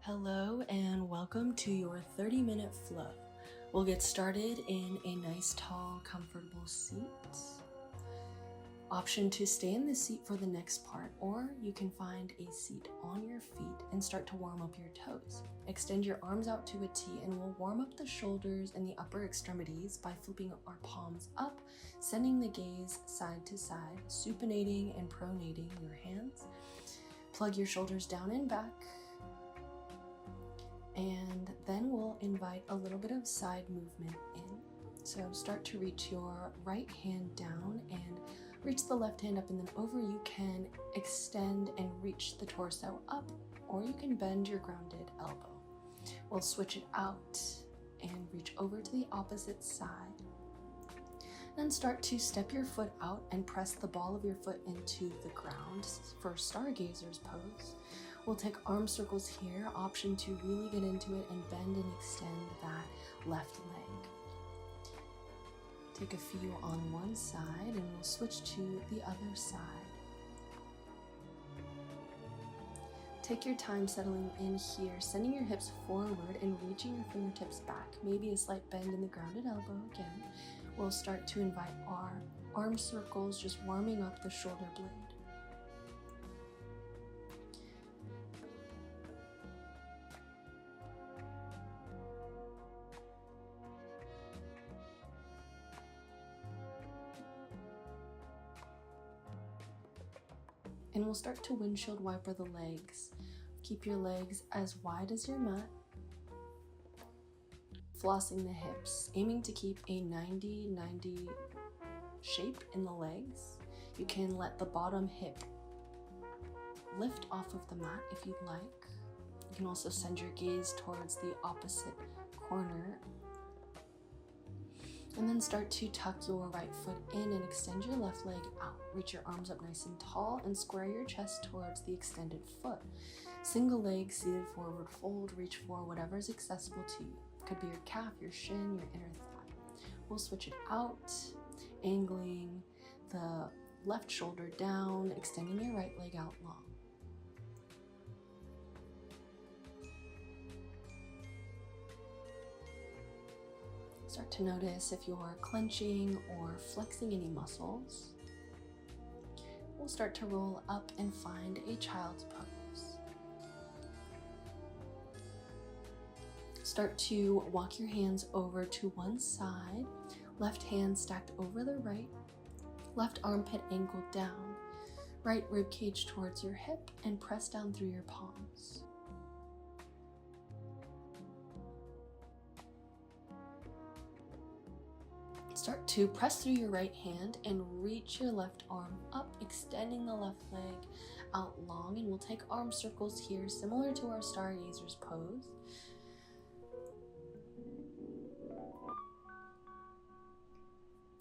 Hello and welcome to your 30-minute flow. We'll get started in a nice, tall, comfortable seat. Option to stay in the seat for the next part, or you can find a seat on your feet and start to warm up your toes. Extend your arms out to a T and we'll warm up the shoulders and the upper extremities by flipping our palms up, sending the gaze side to side, supinating and pronating your hands. Plug your shoulders down and back. And then we'll invite a little bit of side movement in. So start to reach your right hand down and reach the left hand up and then over. You can extend and reach the torso up, or you can bend your grounded elbow. We'll switch it out and reach over to the opposite side. Then start to step your foot out and press the ball of your foot into the ground for stargazer's pose. We'll take arm circles here, option to really get into it and bend and extend that left leg. Take a few on one side and we'll switch to the other side. Take your time settling in here, sending your hips forward and reaching your fingertips back. Maybe a slight bend in the grounded elbow again. We'll start to invite our arm circles, just warming up the shoulder blade. And we'll start to windshield wiper the legs. Keep your legs as wide as your mat. Flossing the hips, aiming to keep a 90-90 shape in the legs. You can let the bottom hip lift off of the mat if you'd like. You can also send your gaze towards the opposite corner. And then start to tuck your right foot in and extend your left leg out. Reach your arms up nice and tall and square your chest towards the extended foot. Single leg, seated forward fold, reach for whatever is accessible to you. Could be your calf, your shin, your inner thigh. We'll switch it out, angling the left shoulder down, extending your right leg out long. Start to notice if you're clenching or flexing any muscles. We'll start to roll up and find a child's pose. Start to walk your hands over to one side, left hand stacked over the right, left armpit angled down, right rib cage towards your hip, and press down through your palms. Start to press through your right hand and reach your left arm up, extending the left leg out long, and we'll take arm circles here, similar to our stargazer's pose.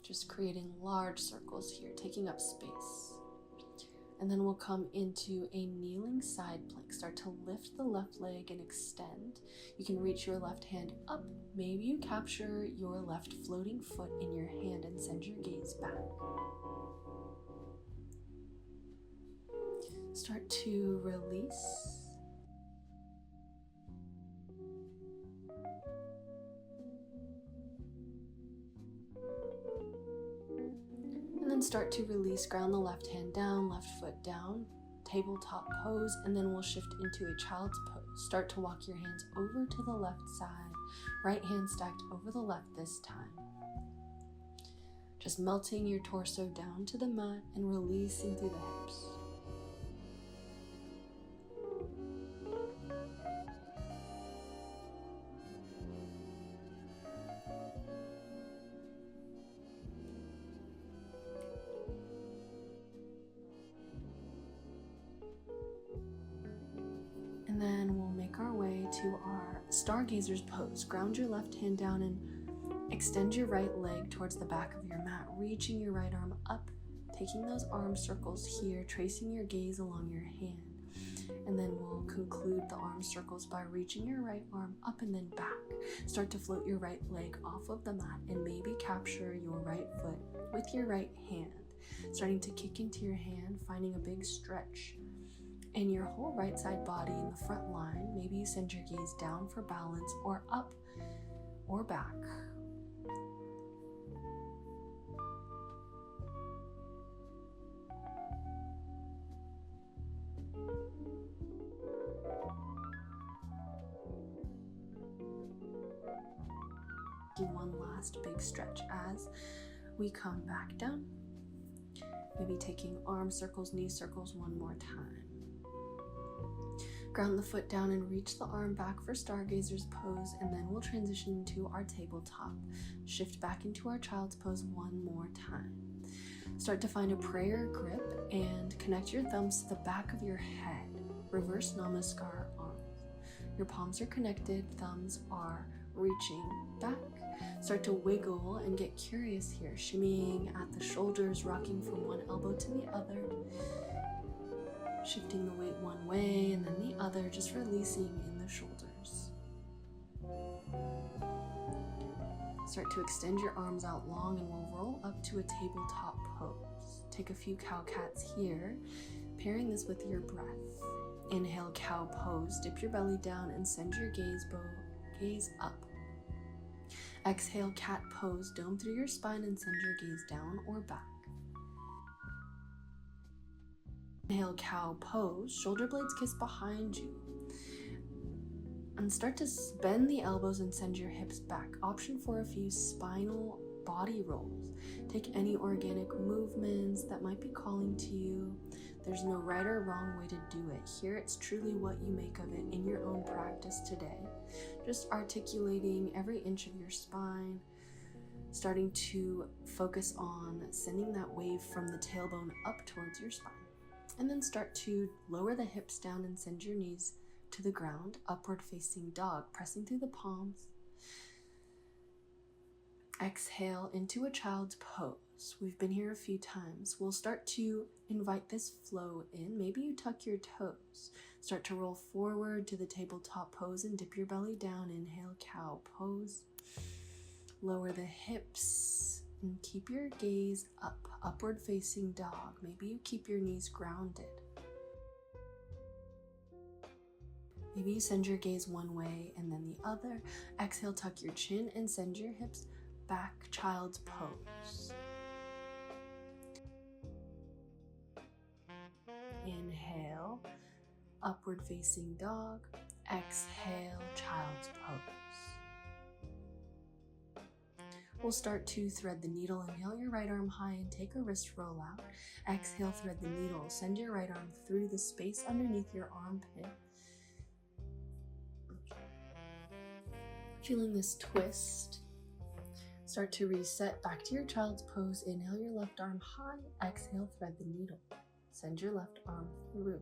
Just creating large circles here, taking up space. And then we'll come into a kneeling side plank. Start to lift the left leg and extend. You can reach your left hand up. Maybe you capture your left floating foot in your hand and send your gaze back. Start to release. And then start to release, ground the left hand down, left foot down, tabletop pose, and then we'll shift into a child's pose. Start to walk your hands over to the left side, right hand stacked over the left this time. Just melting your torso down to the mat and releasing through the hips. And then we'll make our way to our stargazer's pose. Ground your left hand down and extend your right leg towards the back of your mat, reaching your right arm up, taking those arm circles here, tracing your gaze along your hand. And then we'll conclude the arm circles by reaching your right arm up and then back. Start to float your right leg off of the mat and maybe capture your right foot with your right hand. Starting to kick into your hand, finding a big stretch and your whole right side body in the front line. Maybe you send your gaze down for balance or up or back. Do one last big stretch as we come back down. Maybe taking arm circles, knee circles one more time. Ground the foot down and reach the arm back for stargazer's pose, and then we'll transition into our tabletop. Shift back into our child's pose one more time. Start to find a prayer grip and connect your thumbs to the back of your head. Reverse namaskar arms. Your palms are connected, thumbs are reaching back. Start to wiggle and get curious here, shimmying at the shoulders, rocking from one elbow to the other. Shifting the weight one way and then the other, just releasing in the shoulders. Start to extend your arms out long and we'll roll up to a tabletop pose. Take a few cow cats here, pairing this with your breath. Inhale, cow pose, dip your belly down and send your gaze up. Exhale, cat pose, dome through your spine and send your gaze down or back. Inhale, cow pose, shoulder blades kiss behind you. And start to bend the elbows and send your hips back. Option for a few spinal body rolls. Take any organic movements that might be calling to you. There's no right or wrong way to do it. Here it's truly what you make of it in your own practice today. Just articulating every inch of your spine, starting to focus on sending that wave from the tailbone up towards your spine. And then start to lower the hips down and send your knees to the ground, upward facing dog, pressing through the palms. Exhale into a child's pose. We've been here a few times. We'll start to invite this flow in. Maybe you tuck your toes. Start to roll forward to the tabletop pose and dip your belly down. Inhale, cow pose. Lower the hips and keep your gaze up, upward facing dog. Maybe you keep your knees grounded. Maybe you send your gaze one way and then the other. Exhale, tuck your chin and send your hips back, child's pose. Inhale, upward facing dog. Exhale, child's pose. We'll start to thread the needle. Inhale your right arm high and take a wrist roll out. Exhale, thread the needle. Send your right arm through the space underneath your armpit. Feeling this twist. Start to reset back to your child's pose. Inhale your left arm high. Exhale, thread the needle. Send your left arm through.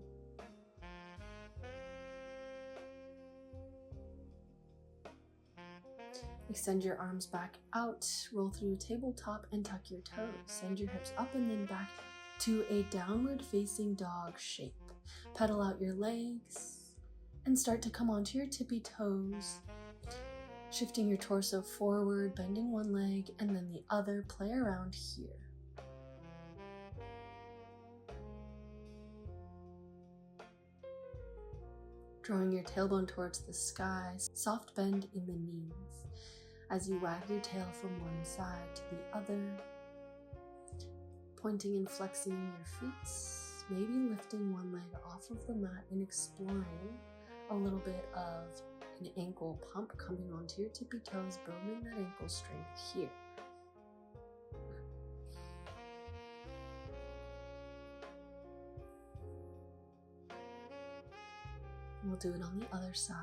Extend your arms back out, roll through tabletop and tuck your toes. Send your hips up and then back to a downward facing dog shape. Pedal out your legs and start to come onto your tippy toes. Shifting your torso forward, bending one leg and then the other. Play around here. Drawing your tailbone towards the sky, soft bend in the knees as you wag your tail from one side to the other, pointing and flexing your feet, maybe lifting one leg off of the mat and exploring a little bit of an ankle pump coming onto your tippy toes, building that ankle strength here. We'll do it on the other side.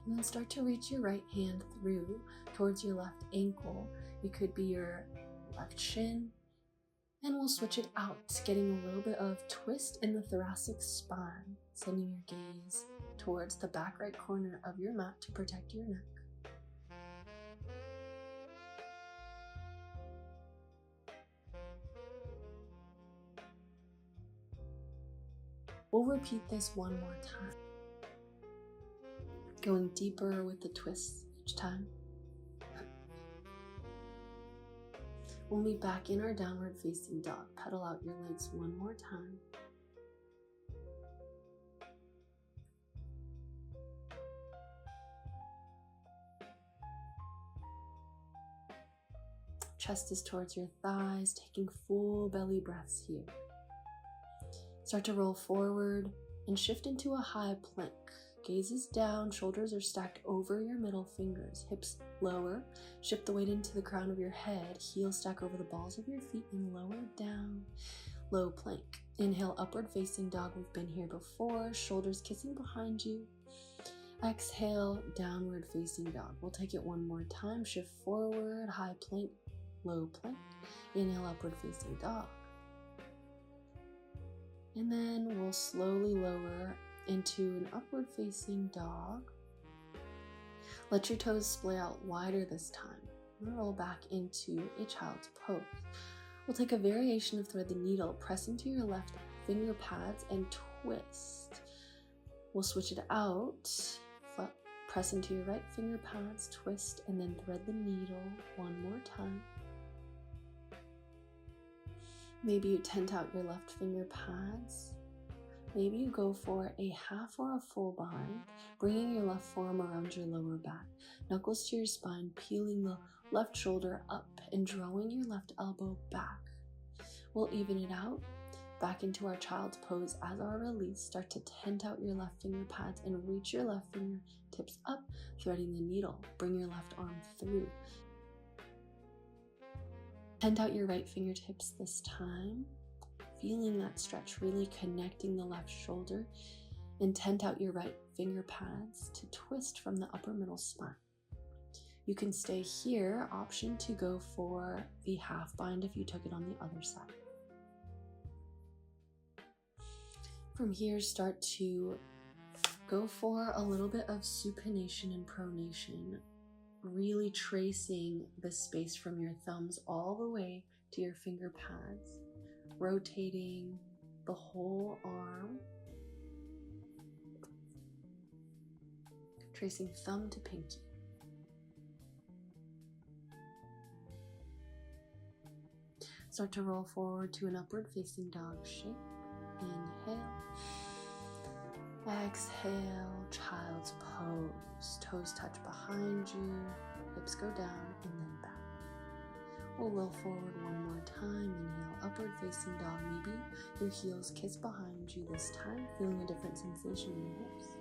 And then start to reach your right hand through towards your left ankle. It could be your left shin. And we'll switch it out, getting a little bit of twist in the thoracic spine, sending your gaze towards the back right corner of your mat to protect your neck. We'll repeat this one more time, going deeper with the twists each time. We'll meet back in our downward facing dog. Pedal out your legs one more time. Chest is towards your thighs, taking full belly breaths here. Start to roll forward and shift into a high plank. Gaze is down, shoulders are stacked over your middle fingers, hips lower, shift the weight into the crown of your head, heels stack over the balls of your feet and lower down, low plank. Inhale, upward facing dog, we've been here before, shoulders kissing behind you. Exhale, downward facing dog. We'll take it one more time, shift forward, high plank, low plank. Inhale, upward facing dog. And then we'll slowly lower into an upward facing dog. Let your toes splay out wider this time. Roll back into a child's pose. We'll take a variation of thread the needle, press into your left finger pads and twist. We'll switch it out. Press into your right finger pads, twist, and then thread the needle one more time. Maybe you tent out your left finger pads. Maybe you go for a half or a full bind, bringing your left forearm around your lower back, knuckles to your spine, peeling the left shoulder up and drawing your left elbow back. We'll even it out, back into our child's pose. As our release, start to tent out your left finger pads and reach your left fingertips up, threading the needle. Bring your left arm through. Tent out your right fingertips this time. Feeling that stretch, really connecting the left shoulder, and tent out your right finger pads to twist from the upper middle spine. You can stay here, option to go for the half bind if you took it on the other side. From here, start to go for a little bit of supination and pronation, really tracing the space from your thumbs all the way to your finger pads. Rotating the whole arm, tracing thumb to pinky. Start to roll forward to an upward facing dog shape. Inhale. Exhale, child's pose. Toes touch behind you, hips go down and then back. We'll roll forward one more time. Inhale, upward facing dog. Maybe your heels kiss behind you this time, feeling a different sensation in your hips.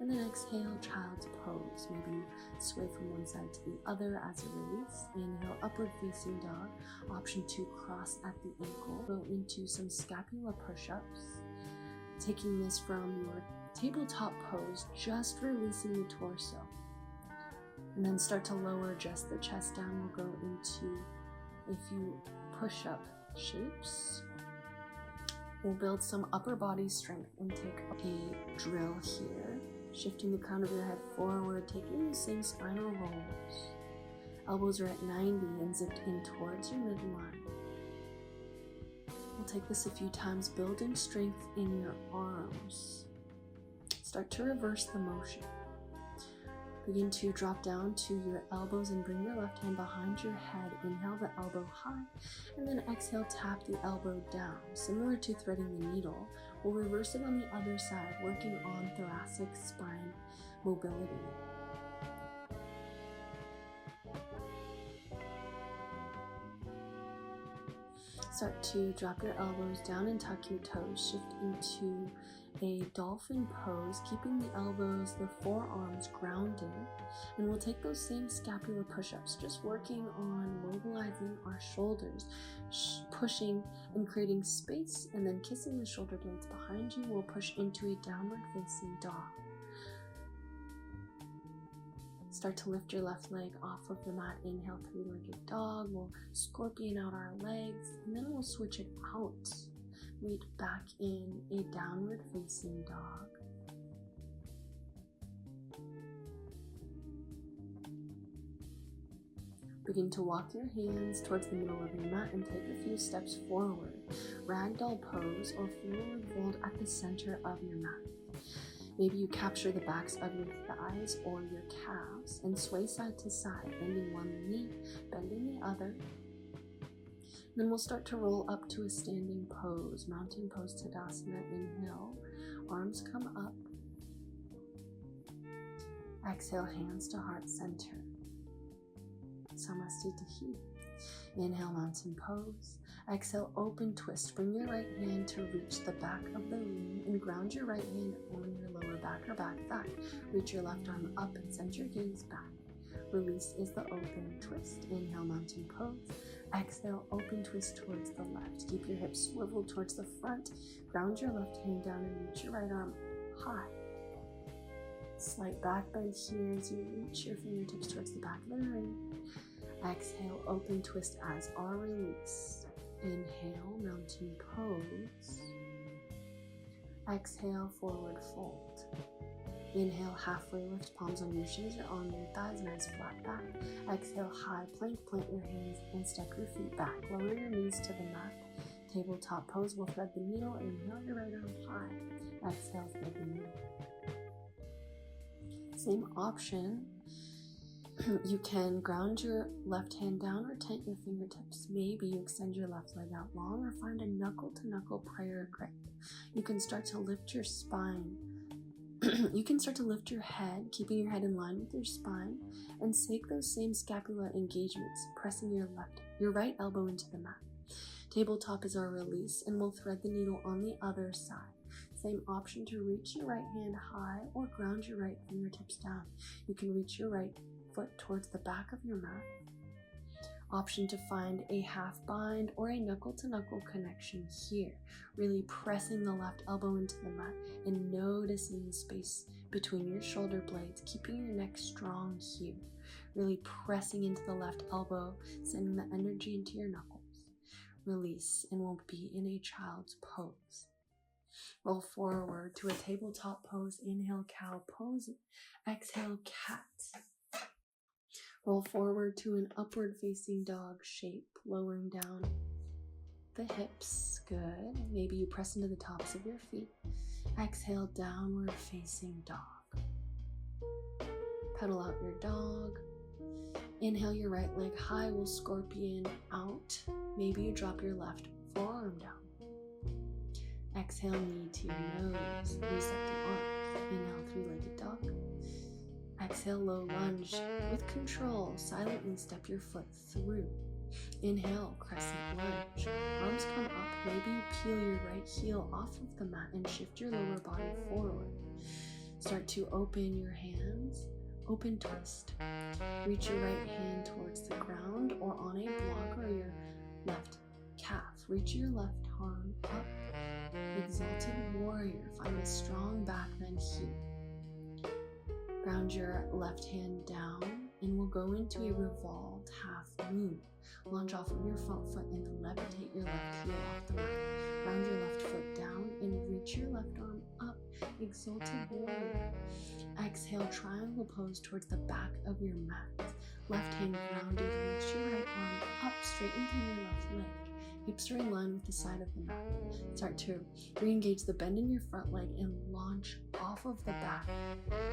And then exhale, child's pose. Maybe sway from one side to the other as a release. Inhale, upward facing dog. Option to cross at the ankle. Go into some scapula push-ups. Taking this from your tabletop pose, just releasing the torso. And then start to lower just the chest down. We'll go into a few push-up shapes. We'll build some upper body strength and take a drill here. Shifting the crown of your head forward, taking the same spinal rolls. Elbows are at 90 and zipped in towards your midline. We'll take this a few times, building strength in your arms. Start to reverse the motion. Begin to drop down to your elbows and bring your left hand behind your head. Inhale the elbow high, and then exhale, tap the elbow down. Similar to threading the needle, we'll reverse it on the other side, working on thoracic spine mobility. Start to drop your elbows down and tuck your toes. Shift into a dolphin pose, keeping the elbows, the forearms grounded. And we'll take those same scapular push-ups, just working on mobilizing our shoulders, pushing and creating space, and then kissing the shoulder blades behind you. We'll push into a downward facing dog. Start to lift your left leg off of the mat. Inhale, three-legged dog. We'll scorpion out our legs, and then we'll switch it out. Meet back in a downward facing dog. Begin to walk your hands towards the middle of your mat and take a few steps forward. Ragdoll pose or forward fold at the center of your mat. Maybe you capture the backs of your thighs or your calves and sway side to side, bending one knee, bending the other. Then we'll start to roll up to a standing pose, mountain pose Tadasana. Inhale, arms come up. Exhale, hands to heart center. Samasthiti. Inhale, mountain pose. Exhale, open twist. Bring your right hand to reach the back of the room and ground your right hand on your lower back or back thigh. Reach your left arm up and send your gaze back. Release is the open twist. Inhale, mountain pose. Exhale, open twist towards the left. Keep your hips swiveled towards the front. Ground your left hand down and reach your right arm high. Slight back bend here as you reach your fingertips towards the back of the room. Exhale, open twist as our release. Inhale, mountain pose. Exhale, forward fold. Inhale, halfway lift, palms on your shins or on your thighs, nice flat back. Exhale, high plank, plant your hands and step your feet back. Lower your knees to the mat. Tabletop pose, we'll thread the needle. Inhale, your right arm high. Exhale, thread the needle. Same option. You can ground your left hand down or tent your fingertips. Maybe you extend your left leg out long or find a knuckle-to-knuckle prayer grip. You can start to lift your spine. You can start to lift your head, keeping your head in line with your spine, and take those same scapula engagements, pressing your right elbow into the mat. Tabletop is our release, and we'll thread the needle on the other side. Same option to reach your right hand high or ground your right fingertips down. You can reach your right foot towards the back of your mat. Option to find a half bind or a knuckle-to-knuckle connection here, really pressing the left elbow into the mat and noticing the space between your shoulder blades, keeping your neck strong here, really pressing into the left elbow, sending the energy into your knuckles. Release, and we'll be in a child's pose. Roll forward to a tabletop pose. Inhale, cow pose. Exhale, cat. Roll forward to an upward facing dog shape, lowering down the hips. Good. Maybe you press into the tops of your feet. Exhale, downward facing dog. Pedal out your dog. Inhale, your right leg high. We'll scorpion out. Maybe you drop your left forearm down. Exhale, knee to nose. Reset the arms. Inhale, three-legged dog. Exhale, low lunge. With control, silently step your foot through. Inhale, crescent lunge. Arms come up. Maybe you peel your right heel off of the mat and shift your lower body forward. Start to open your hands. Open twist. Reach your right hand towards the ground or on a block or your left calf. Reach your left arm up. Exalted warrior. Find a strong back bend here. Ground your left hand down and we'll go into a revolved half moon. Launch off of your front foot and levitate your left heel off the mat. Round your left foot down and reach your left arm up. Exalted warrior. Exhale, triangle pose towards the back of your mat. Left hand grounded. Reach your right arm up, straighten through your left leg. Hips are in line with the side of the mat. Start to re-engage the bend in your front leg and launch off of the back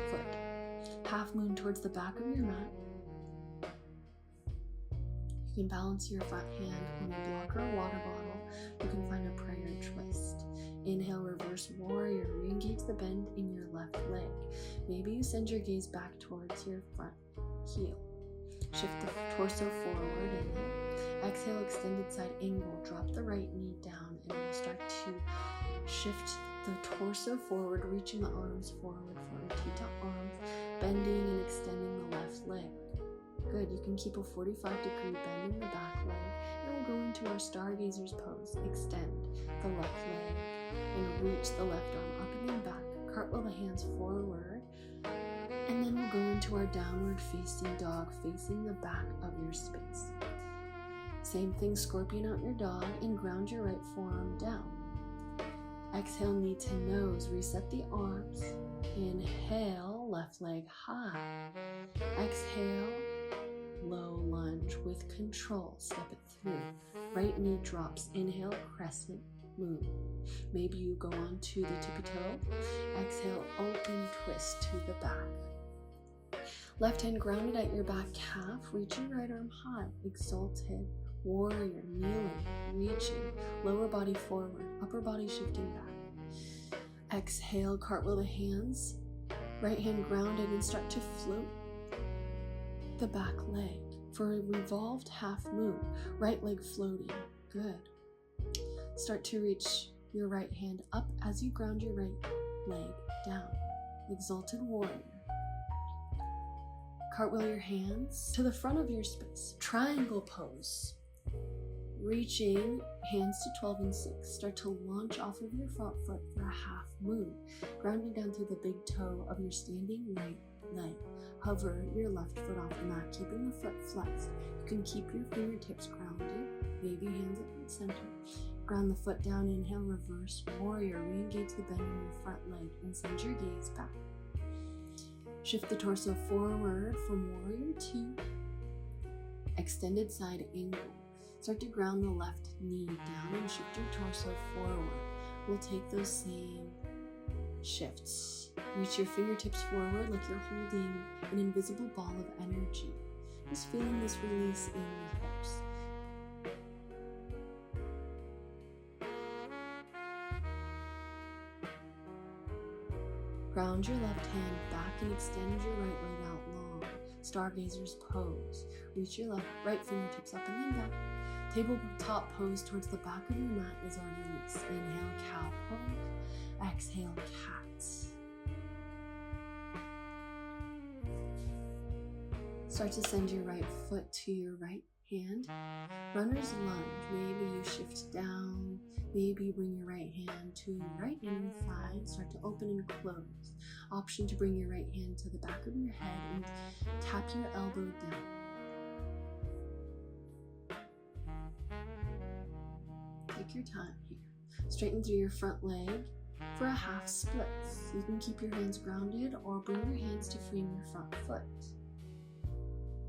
foot. Half moon towards the back of your mat. You can balance your front hand on a block or a water bottle. You can find a prayer twist. Inhale, reverse warrior. Re-engage the bend in your left leg. Maybe you send your gaze back towards your front heel. Shift the torso forward. Inhale. Exhale, extended side angle. Drop the right knee down and we'll start to shift the torso forward, reaching the arms forward for a T-top arms, bending and extending the left leg. Good, you can keep a 45-degree bend in the back leg, and we'll go into our stargazer's pose. Extend the left leg and reach the left arm up and then back. Cartwheel the hands forward, and then we'll go into our downward facing dog, facing the back of your space. Same thing, scorpion out your dog and ground your right forearm down. Exhale, knee to nose, reset the arms. Inhale, left leg high. Exhale, low lunge with control, step it through. Right knee drops, inhale, crescent moon. Maybe you go on to the tippy toe. Exhale, open twist to the back. Left hand grounded at your back calf, reach your right arm high, exalted Warrior, kneeling, reaching, lower body forward, upper body shifting back. Exhale, cartwheel the hands, right hand grounded, and start to float the back leg for a revolved half moon. Right leg floating, good. Start to reach your right hand up as you ground your right leg down. Exalted warrior. Cartwheel your hands to the front of your space. Triangle pose. Reaching hands to 12 and 6. Start to launch off of your front foot for a half moon. Grounding down through the big toe of your standing right leg. Hover your left foot off the mat, keeping the foot flexed. You can keep your fingertips grounded. Baby hands at the center. Ground the foot down. Inhale, reverse warrior. Re-engage the bend in your front leg and send your gaze back. Shift the torso forward from warrior 2. Extended side angle. Start to ground the left knee down and shift your torso forward. We'll take those same shifts. Reach your fingertips forward like you're holding an invisible ball of energy. Just feeling this release in the hips. Ground your left hand back and extend your right leg out long. Stargazer's pose. Reach your right fingertips up and then back. Tabletop pose towards the back of your mat is our release. Inhale, cow pose. Exhale, cats. Start to send your right foot to your right hand. Runner's lunge. Maybe you shift down. Maybe you bring your right hand to your right inner thigh. Start to open and close. Option to bring your right hand to the back of your head and tap your elbow down. Take your time here. Straighten through your front leg for a half split. You can keep your hands grounded or bring your hands to frame your front foot.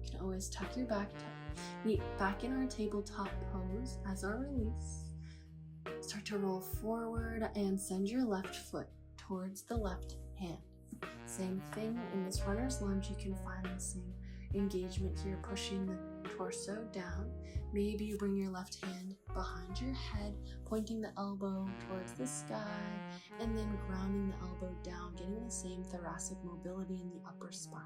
You can always tuck your back toe. Meet back in our tabletop pose as our release. Start to roll forward and send your left foot towards the left hand. Same thing in this runner's lunge, you can find the same engagement here, pushing the torso down. Maybe you bring your left hand behind your head, pointing the elbow towards the sky, and then grounding the elbow down, getting the same thoracic mobility in the upper spine.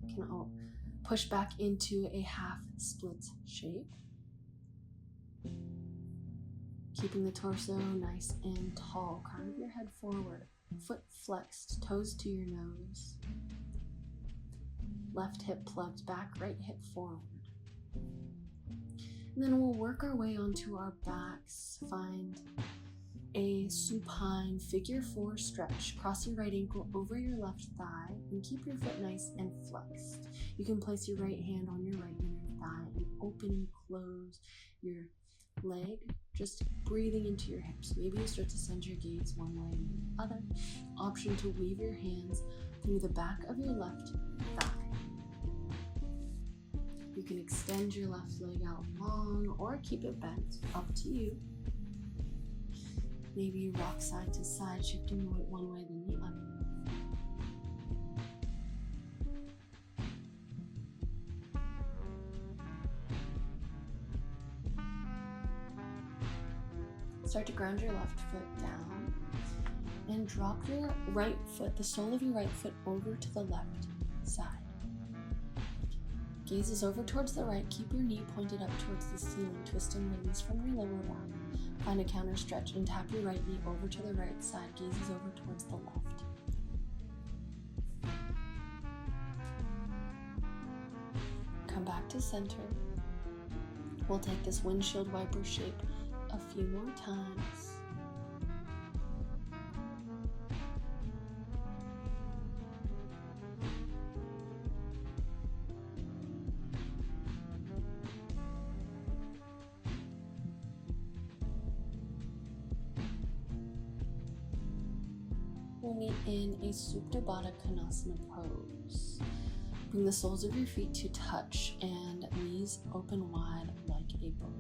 You can push back into a half split shape. Keeping the torso nice and tall, crown of your head forward, foot flexed, toes to your nose. Left hip plugged back, right hip forward. And then we'll work our way onto our backs. Find a supine figure 4 stretch. Cross your right ankle over your left thigh and keep your foot nice and flexed. You can place your right hand on your right inner thigh and open and close your leg, just breathing into your hips. Maybe you start to send your gaze one way and the other. Option to weave your hands through the back of your left thigh. You can extend your left leg out long or keep it bent, up to you. Maybe you rock side to side, shifting one way then the other. Start to ground your left foot down and drop your right foot, the sole of your right foot, over to the left side. Gaze is over towards the right. Keep your knee pointed up towards the ceiling. Twist and release from your lower back. Find a counter stretch and tap your right knee over to the right side. Gaze is over towards the left. Come back to center. We'll take this windshield wiper shape a few more times. We'll meet in a Supta Baddha Konasana pose. Bring the soles of your feet to touch and knees open wide like a book.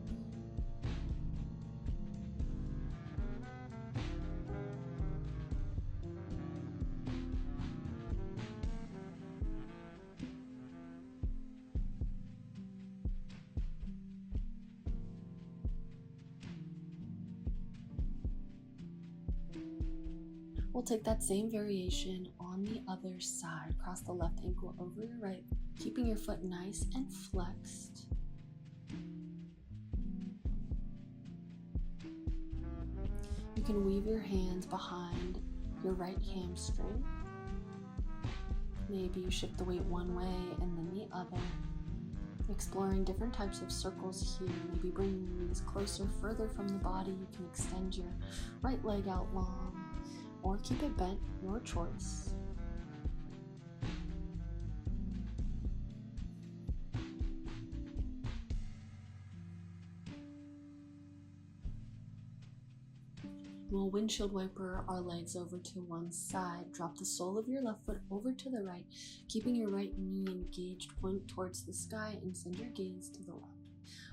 We'll take that same variation on the other side. Cross the left ankle over your right, keeping your foot nice and flexed. You can weave your hands behind your right hamstring. Maybe you shift the weight one way and then the other. Exploring different types of circles here. Maybe bringing your knees closer, further from the body. You can extend your right leg out long or keep it bent, your choice. We'll windshield wiper our legs over to one side. Drop the sole of your left foot over to the right, keeping your right knee engaged, point towards the sky and send your gaze to the left.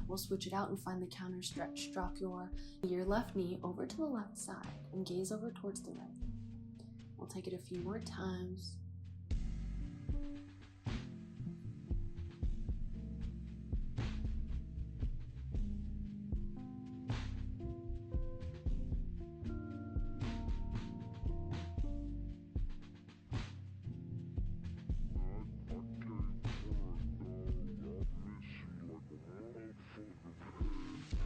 We'll switch it out and find the counter stretch. Drop your left knee over to the left side and gaze over towards the right. We'll take it a few more times.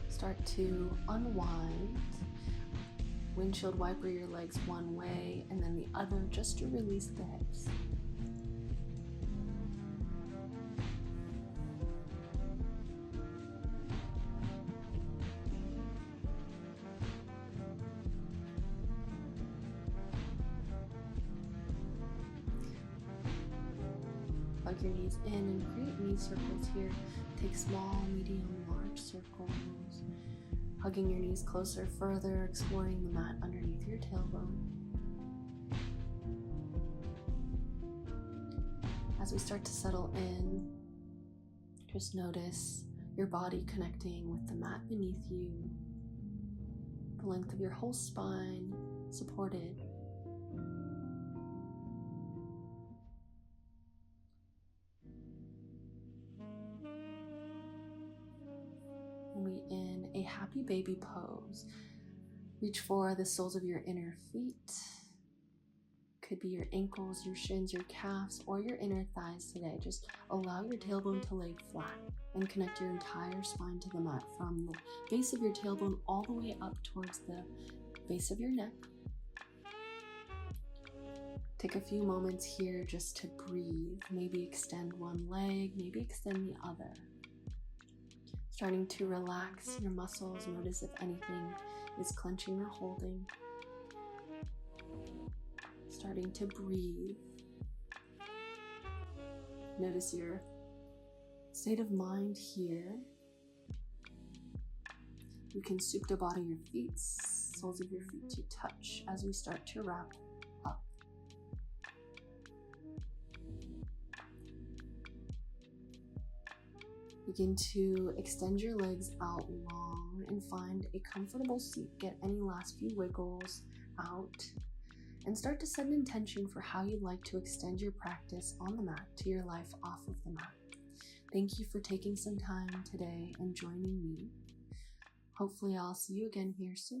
Start to unwind. Windshield wiper your legs one way and then the other just to release the hips. Plug your knees in and create knee circles here. Take small, medium, large circles. Hugging your knees closer, further, exploring the mat underneath your tailbone. As we start to settle in, just notice your body connecting with the mat beneath you. The length of your whole spine supported. We in a happy baby pose. Reach for the soles of your inner feet. Could be your ankles, your shins, your calves, or your inner thighs today. Just allow your tailbone to lay flat and connect your entire spine to the mat from the base of your tailbone all the way up towards the base of your neck. Take a few moments here just to breathe. Maybe extend one leg, maybe extend the other. Starting to relax your muscles. Notice if anything is clenching or holding. Starting to breathe. Notice your state of mind here. You can supta body your feet, soles of your feet to touch as we start to wrap up. Begin to extend your legs out long and find a comfortable seat. Get any last few wiggles out and start to set an intention for how you'd like to extend your practice on the mat to your life off of the mat. Thank you for taking some time today and joining me. Hopefully I'll see you again here soon.